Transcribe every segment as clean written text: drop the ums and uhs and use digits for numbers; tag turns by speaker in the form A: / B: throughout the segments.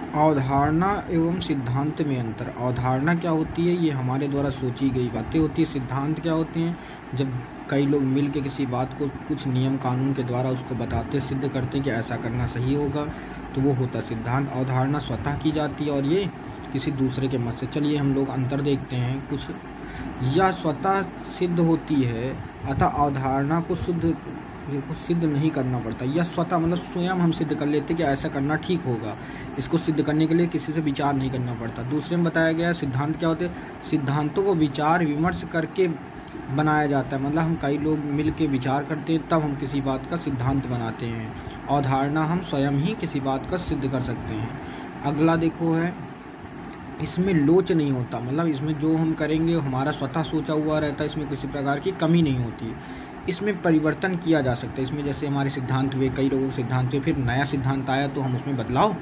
A: अवधारणा एवं सिद्धांत में अंतर। अवधारणा क्या होती है? ये हमारे द्वारा सोची गई बातें होती है। सिद्धांत क्या होते हैं? जब कई लोग मिल के किसी बात को कुछ नियम कानून के द्वारा उसको बताते सिद्ध करते हैं कि ऐसा करना सही होगा, तो वो होता है सिद्धांत। अवधारणा स्वतः की जाती है और ये किसी दूसरे के मत से। चलिए हम लोग अंतर देखते हैं कुछ। यह स्वतः सिद्ध होती है, अतः अवधारणा को सिद्ध नहीं करना पड़ता। यह स्वतः मतलब स्वयं हम सिद्ध कर लेते कि ऐसा करना ठीक होगा। इसको सिद्ध करने के लिए किसी से विचार नहीं करना पड़ता। दूसरे में बताया गया सिद्धांत क्या होते हैं? सिद्धांतों को विचार विमर्श करके बनाया जाता है। मतलब हम कई लोग मिल के विचार करते हैं तब हम किसी बात का सिद्धांत बनाते हैं। अवधारणा हम स्वयं ही किसी बात का सिद्ध कर सकते हैं। अगला देखो है, इसमें लोच नहीं होता। मतलब इसमें जो हम करेंगे हमारा स्वतः सोचा हुआ रहता है, इसमें किसी प्रकार की कमी नहीं होती। इसमें परिवर्तन किया जा सकता है। इसमें जैसे हमारे सिद्धांत हुए, कई लोगों के सिद्धांत हुए, फिर नया सिद्धांत आया तो हम उसमें बदलाव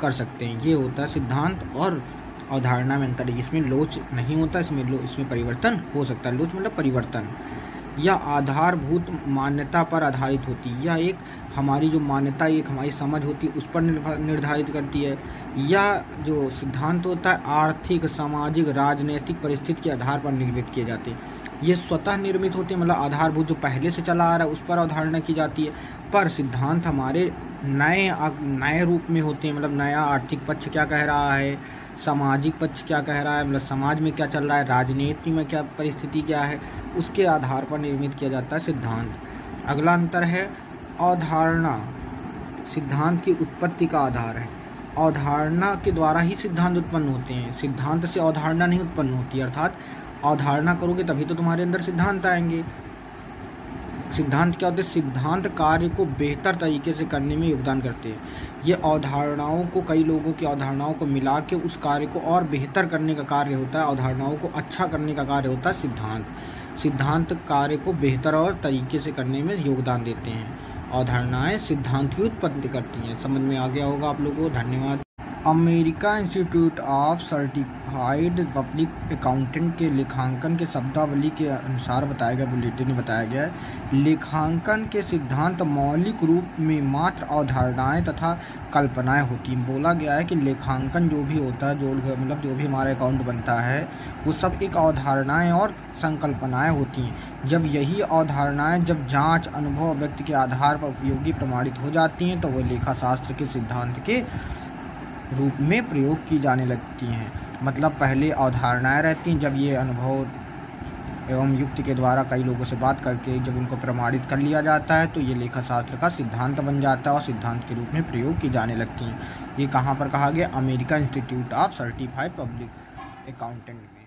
A: कर सकते हैं। ये होता है सिद्धांत और अवधारणा में अंतर है। इसमें लोच नहीं होता, इसमें परिवर्तन हो सकता है। लोच मतलब परिवर्तन। यह आधारभूत मान्यता पर आधारित होती है। यह एक हमारी जो मान्यता, एक हमारी समझ होती है उस पर निर्धारित करती है। यह जो सिद्धांत होता है आर्थिक, सामाजिक, राजनीतिक परिस्थिति के आधार पर निर्मित किए जाते हैं। ये स्वतः निर्मित होते हैं, मतलब आधारभूत जो पहले से चला आ रहा है उस पर अवधारणा की जाती है। पर सिद्धांत हमारे नए रूप में होते हैं। मतलब नया आर्थिक पक्ष क्या कह रहा है, सामाजिक पक्ष क्या कह रहा है, मतलब समाज में क्या चल रहा है, राजनीति में क्या परिस्थिति क्या है, उसके आधार पर निर्मित किया जाता है सिद्धांत। अगला अंतर है अवधारणा सिद्धांत की उत्पत्ति का आधार है। अवधारणा के द्वारा ही सिद्धांत उत्पन्न होते हैं। सिद्धांत से अवधारणा नहीं उत्पन्न होती। अर्थात अवधारणा करोगे तभी तो तुम्हारे अंदर सिद्धांत आएंगे। सिद्धांत क्या होते हैं? सिद्धांत कार्य को बेहतर तरीके से करने में योगदान करते हैं। ये अवधारणाओं को, कई लोगों की अवधारणाओं को मिला के उस कार्य को और बेहतर करने का कार्य होता है। अवधारणाओं को अच्छा करने का कार्य होता है सिद्धांत। सिद्धांत कार्य को बेहतर और तरीके से करने में योगदान देते हैं। अवधारणाएं सिद्धांत की उत्पत्ति करती हैं। समझ में आ गया होगा आप लोगों को। धन्यवाद। America institute of certified public accountant के लेखांकन के शब्दावली के अनुसार बताया गया, बुलेटिन में बताया गया है, लेखांकन के सिद्धांत मौलिक रूप में मात्र अवधारणाएं तथा कल्पनाएं होती हैं। बोला गया है कि लेखांकन जो भी होता है, मतलब जो भी हमारा अकाउंट बनता है, वो सब एक अवधारणाएं और संकल्पनाएं होती हैं। जब यही अवधारणाएं जब जांच, अनुभव, व्यक्ति के आधार पर उपयोगी प्रमाणित हो जाती हैं तो वह लेखा शास्त्र के सिद्धांत के रूप में प्रयोग की जाने लगती हैं। मतलब पहले अवधारणाएं रहती हैं, जब ये अनुभव एवं युक्ति के द्वारा कई लोगों से बात करके जब उनको प्रमाणित कर लिया जाता है तो ये लेखा शास्त्र का सिद्धांत बन जाता है और सिद्धांत के रूप में प्रयोग की जाने लगती हैं। ये कहाँ पर कहा गया? America institute of certified public accountant में।